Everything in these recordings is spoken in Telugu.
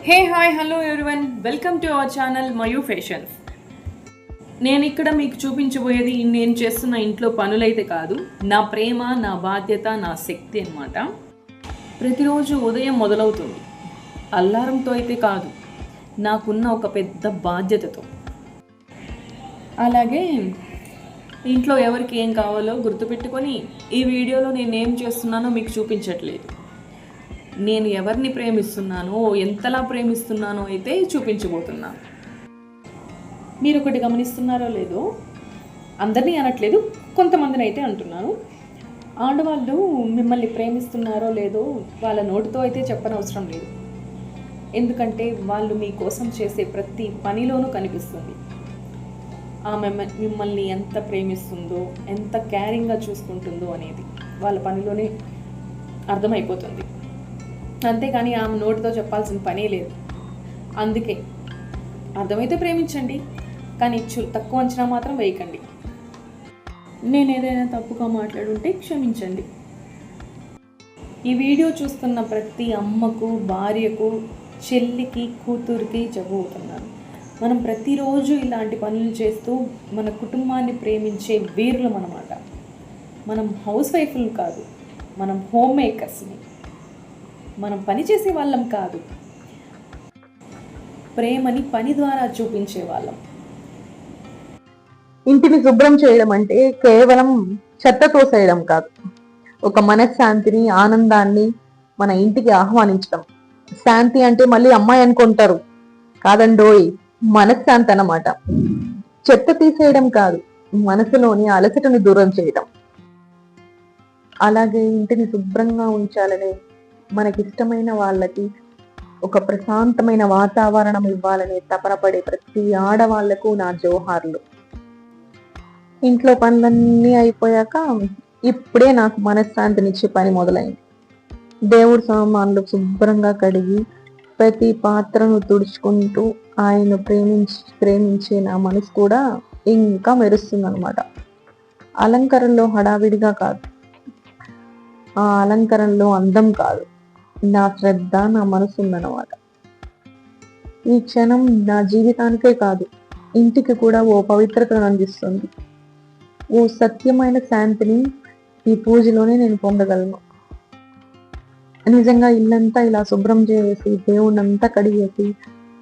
Hey hi hello everyone, welcome to our channel Mayu fashions. నేను ఇక్కడ మీకు చూపించబోయేది నేను చేస్తున్న ఇంట్లో పనులైతే కాదు, నా ప్రేమ, నా బాధ్యత, నా శక్తి అన్నమాట. ప్రతిరోజు ఉదయం మొదలవుతుంది. అల్లారంతో అయితే కాదు, నాకున్న ఒక పెద్ద బాధ్యతతో. అలాగే ఇంట్లో ఎవరికి ఏం కావాలో గుర్తుపెట్టుకొని ఈ వీడియోలో నేను ఏం చేస్తున్నానో మీకు చూపించట్లేదు. నేను ఎవరిని ప్రేమిస్తున్నానో, ఎంతలా ప్రేమిస్తున్నానో అయితే చూపించబోతున్నాను. మీరు ఒకటి గమనిస్తున్నారో లేదో, అందరినీ అనట్లేదు, కొంతమందిని అయితే అంటున్నాను. ఆడవాళ్ళు మిమ్మల్ని ప్రేమిస్తున్నారో లేదో వాళ్ళ నోటితో అయితే చెప్పనవసరం లేదు. ఎందుకంటే వాళ్ళు మీకోసం చేసే ప్రతి పనిలోనూ కనిపిస్తుంది. ఆమె మిమ్మల్ని ఎంత ప్రేమిస్తుందో, ఎంత కేరింగ్గా చూసుకుంటుందో అనేది వాళ్ళ పనిలోనే అర్థమైపోతుంది. అంతేకాని ఆమె నోటితో చెప్పాల్సిన పనే లేదు. అందుకే అర్థమైతే ప్రేమించండి, కానీ తక్కువ అంచనా మాత్రం వేయకండి. నేను ఏదైనా తప్పుగా మాట్లాడుంటే క్షమించండి. ఈ వీడియో చూస్తున్న ప్రతి అమ్మకు, భార్యకు, చెల్లికి, కూతురికి చెప్పబోతున్నాను. మనం ప్రతిరోజు ఇలాంటి పనులు చేస్తూ మన కుటుంబాన్ని ప్రేమించే వీరులం అన్నమాట. మనం హౌస్ వైఫ్లు కాదు, మనం హోమ్ మేకర్స్ని. మనం పని చేసే వాళ్ళం కాదు, ప్రేమని పని ద్వారా చూపించే వాళ్ళం. ఇంటిని శుభ్రం చేయడం అంటే కేవలం చెత్త తోసేయడం కాదు, ఒక మనశ్శాంతిని, ఆనందాన్ని మన ఇంటికి ఆహ్వానించడం. శాంతి అంటే మళ్ళీ అమ్మాయి అనుకుంటారు, కాదండోయ్, మనశ్శాంతి అన్నమాట. చెత్త తీసేయడం కాదు, మనసులోని అలసటను దూరం చేయడం. అలాగే ఇంటిని శుభ్రంగా ఉంచాలనే, మనకిష్టమైన వాళ్ళకి ఒక ప్రశాంతమైన వాతావరణం ఇవ్వాలనే తపన పడే ప్రతి ఆడవాళ్లకు నా జోహార్లు. ఇంట్లో పనులన్నీ అయిపోయాక ఇప్పుడే నాకు మనశ్శాంతినిచ్చే పని మొదలైంది. దేవుడి సామాన్లు శుభ్రంగా కడిగి ప్రతి పాత్రను తుడుచుకుంటూ ఆయన ప్రేమించే నా మనసు కూడా ఇంకా మెరుస్తుందన్నమాట. అలంకరణలో హడావిడిగా కాదు, ఆ అలంకరణలో అందం కాదు, నా శ్రద్ధ, నా మనసు ఉందన్నమాట. ఈ క్షణం నా జీవితానికే కాదు, ఇంటికి కూడా ఓ పవిత్రతను అందిస్తుంది, ఓ సత్యమైన శాంతిని ఈ పూజలోనే నేను పొందగలను. నిజంగా ఇల్లంతా ఇలా శుభ్రం చేసి, దేవుణ్ణంతా కడిగేసి,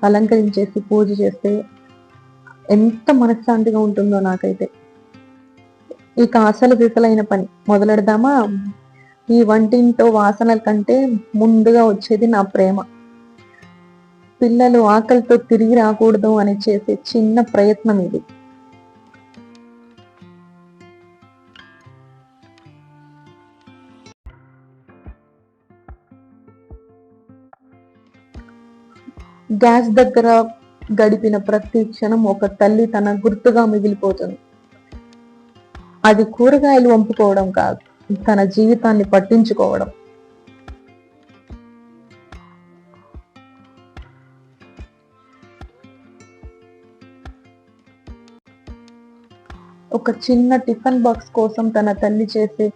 అలంకరించేసి పూజ చేస్తే ఎంత మనశ్శాంతిగా ఉంటుందో నాకైతే. ఇక అసలు సిసలైన పని మొదలెడదామా? ఈ వంటింట్లో వాసనల కంటే ముందుగా వచ్చేది నా ప్రేమ. పిల్లలు ఆకలితో తిరిగి రాకూడదు అని చేసే చిన్న ప్రయత్నం ఇది. గ్యాస్ దగ్గర గడిపిన ప్రతి క్షణం ఒక తల్లి తన గుర్తుగా మిగిలిపోతుంది. అది కూరగాయలు వంపుకోవడం కాదు, తన జీవితాన్ని పట్టించుకోవడం. ఒక చిన్న టిఫిన్ బాక్స్ కోసం తన తల్లి చేసే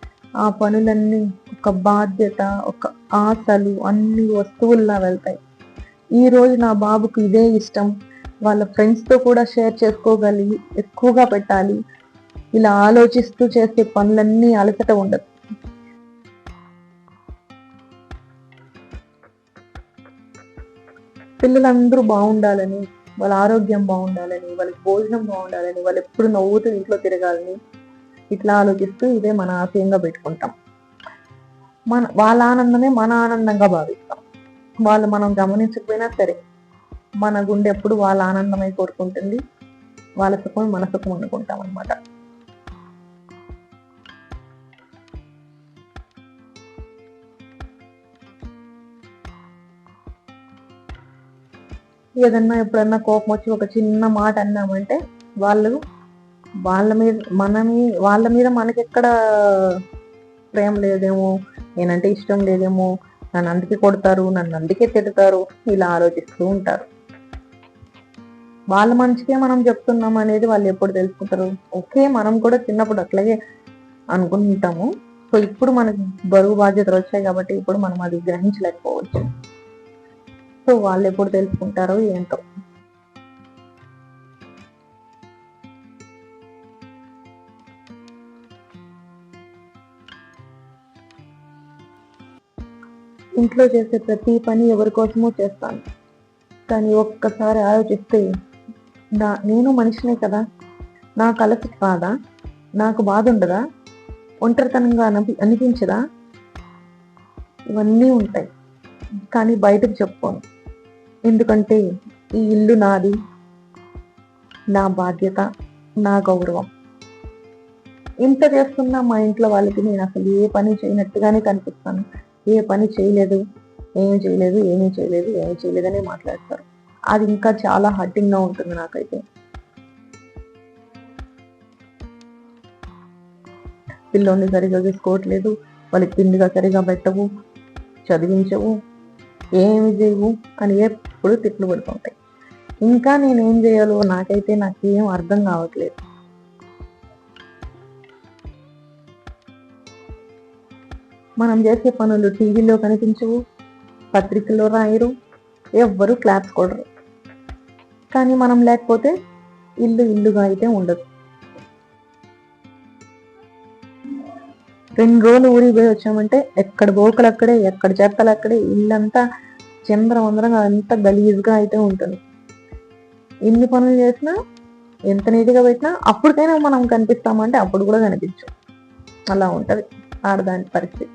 ఆ పనులన్నీ ఒక బాధ్యత, ఒక ఆశలు, అన్ని వస్తువుల్లా వెళ్తాయి. ఈ రోజు నా బాబుకు ఇదే ఇష్టం, వాళ్ళ ఫ్రెండ్స్తో కూడా షేర్ చేసుకోగలిగి ఎక్కువగా పెట్టాలి, ఇలా ఆలోచిస్తూ చేసే పనులన్నీ అలసట ఉండదు. పిల్లలందరూ బాగుండాలని, వాళ్ళ ఆరోగ్యం బాగుండాలని, వాళ్ళకి భోజనం బాగుండాలని, వాళ్ళు ఎప్పుడు నవ్వుతూ ఇంట్లో తిరగాలని ఇట్లా ఆలోచిస్తూ ఇదే మన ఆశయంగా పెట్టుకుంటాం. వాళ్ళ ఆనందమే మన ఆనందంగా భావిస్తాం. వాళ్ళు మనం గమనించకపోయినా సరే, మన గుండె ఎప్పుడు వాళ్ళ ఆనందమై కోరుకుంటుంది, వాళ్ళ సుఖం మన సుఖం అనుకుంటాం అనమాట. ఏదన్నా ఎప్పుడన్నా కోపం వచ్చి ఒక చిన్న మాట అన్నామంటే వాళ్ళ మీద మనకెక్కడ ప్రేమ లేదేమో, నేనంటే ఇష్టం లేదేమో, నన్ను అందుకే కొడతారు, నన్ను అందుకే తిడతారు, ఇలా ఆలోచిస్తూ ఉంటారు. వాళ్ళ మంచికే మనం చెప్తున్నాం అనేది వాళ్ళు ఎప్పుడు తెలుసుకుంటారు? ఓకే, మనం కూడా చిన్నప్పుడు అట్లాగే అనుకుంటాము. సో ఇప్పుడు మనకి బరువు బాధ్యతలు వచ్చాయి కాబట్టి ఇప్పుడు మనం అది గ్రహించలేకపోవచ్చు. సో వాళ్ళు ఎప్పుడు తెలుసుకుంటారో ఏంటో. ఇంట్లో చేసే ప్రతి పని ఎవరి కోసమో చేస్తాను, కానీ ఒక్కసారి ఆలోచిస్తే నేను మనిషినే కదా, నాకు అలసట కాదా, నాకు బాధ ఉండదా, ఒంటరితనంగా అనిపించదా? ఇవన్నీ ఉంటాయి, కానీ బయటకు చెప్పుకోను. ఎందుకంటే ఈ ఇల్లు నాది, నా బాధ్యత, నా గౌరవం. ఇంత చేస్తున్నా మా ఇంట్లో వాళ్ళకి నేను అసలు ఏ పని చేయనట్టుగానే కనిపిస్తాను. ఏ పని చేయలేదు, ఏమీ చేయలేదు, ఏమీ చేయలేదు, ఏమీ చేయలేదని మాట్లాడతారు. అది ఇంకా చాలా హర్టింగ్గా ఉంటుంది నాకైతే. పిల్లోని సరిగా చూసుకోవట్లేదు, వాళ్ళకి తిండిగా సరిగా పెట్టవు, చదివించవు, ఏమి చేయవు అని ఎప్పుడు తిట్లు పడుతుంటాయి. ఇంకా నేనేం చేయాలో నాకేం అర్థం కావట్లేదు. మనం చేసే పనులు టీవీలో కనిపించవు, పత్రికల్లో రాయరు, ఎవ్వరు క్లాప్స్ కొడరు. కానీ మనం లేకపోతే ఇల్లుగా అయితే ఉండదు. 2 రోజులు ఊరికి పోయి వచ్చామంటే ఎక్కడ బోకలు అక్కడే, ఎక్కడ చెత్తలు అక్కడే, ఇల్లంతా చంద్రవందరంగా అంతా గలీజ్గా అయితే ఉంటుంది. ఎన్ని పనులు చేసినా, ఎంత నీట్గా పెట్టినా అప్పటికైనా మనం కనిపిస్తామంటే అప్పుడు కూడా కనిపించు. అలా ఉంటది ఆడదాని పరిస్థితి.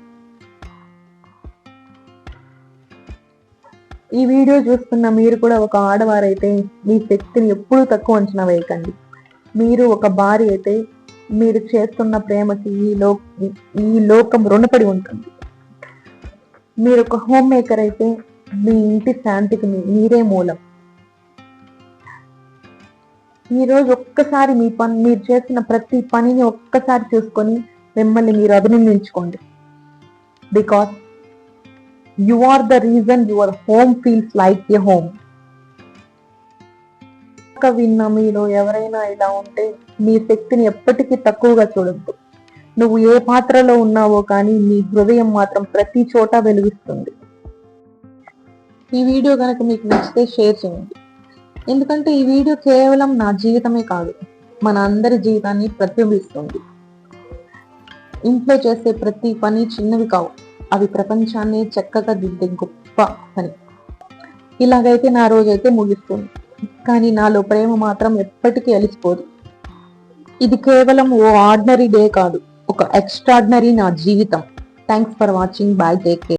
ఈ వీడియో చూస్తున్న మీరు కూడా ఒక ఆడవారైతే మీ శక్తిని ఎప్పుడూ తక్కువ అంచనా వేయకండి. మీరు ఒక భార్య అయితే మీరు చేస్తున్న ప్రేమకి ఈ లోకం రుణపడి ఉంటుంది. మీరు ఒక హోమ్ మేకర్ అయితే మీ ఇంటి శాంతికి మీరే మూలం. ఈరోజు ఒక్కసారి మీరు చేసిన ప్రతి పనిని ఒక్కసారి చూసుకొని మిమ్మల్ని మీరు అభినందించుకోండి. Because you are the reason your home feels like a home. విన్న మీలో ఎవరైనా ఇలా ఉంటే మీ శక్తిని ఎప్పటికీ తక్కువగా చూడద్దు. నువ్వు ఏ పాత్రలో ఉన్నావో కానీ నీ హృదయం మాత్రం ప్రతి చోట వెలుగుస్తుంది. ఈ వీడియో కనుక మీకు నచ్చితే షేర్ చేయండి. ఎందుకంటే ఈ వీడియో కేవలం నా జీవితమే కాదు, మన అందరి జీవితాన్ని ప్రతిబింబిస్తుంది. ఇంట్లో చేసే ప్రతి పని చిన్నవి కావు, అవి ప్రపంచాన్ని చక్కగా దిద్దే గొప్ప పని. ఇలాగైతే నా రోజైతే ముగిస్తుంది, కానీ నాలో ప్రేమ మాత్రం ఎప్పటికీ అలిసిపోదు. ఇది కేవలం ఓ ఆర్డినరీ డే కాదు, ఒక ఎక్స్ట్రాడినరీ నా జీవితం. Thanks for watching. Bye, take care.